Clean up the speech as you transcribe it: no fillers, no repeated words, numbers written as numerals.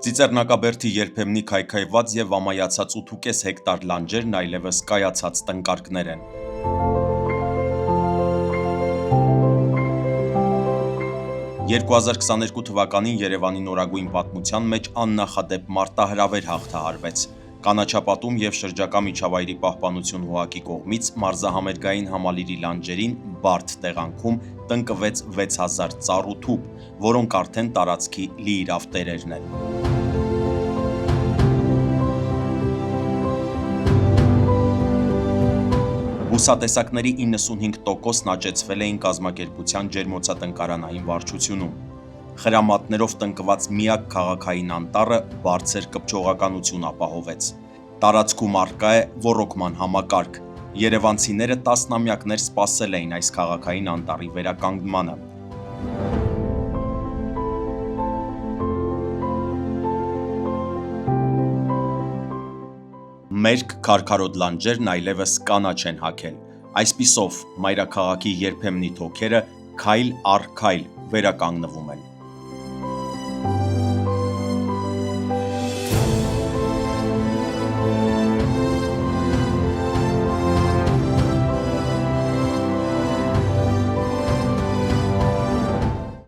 Ծիծեռնակաբերդի երբեմնի քայքայված և ամայացած 8,5 հեկտար լանջերն այլևս կայացած տնկարկներ են։ «2022 թվականին Երևանի նորագույն պատմության մեջ աննախադեպ մարտահրավեր հաղթահարվեց։ Կանաչապատում և շրջակա միջավայրի պահպանություն ՀՈԱԿ-ի կողմից մարզահամերգային համալիրի լանջերին բարդ տեղանքում տնկվեց 6000 ծառ ու թուփ, որոնք արդեն տարածքի լիիրավ տերերն են։ Բուսատեսակների 95%-ն աճեցվել էին կազմակերպության ջերմոցատնկարանային վարչությունում։ Խրամատներով տնկված միակ քաղաքային անտառը բարձր կպչողականություն ապահովեց։ Տարածքում առկա է ոռոգման համակարգ։ Երևանցիները տասնամյակներ սպասել էին այս քաղաքային անտառի վերականգնմանը։ Մերկ քարքարոտ լանջերն այլևս կանաչ են հագել։ Այսպիսով, մայրաքաղաքի երբեմնի թոքերը քայլ առ քայլ վերականգնվում են։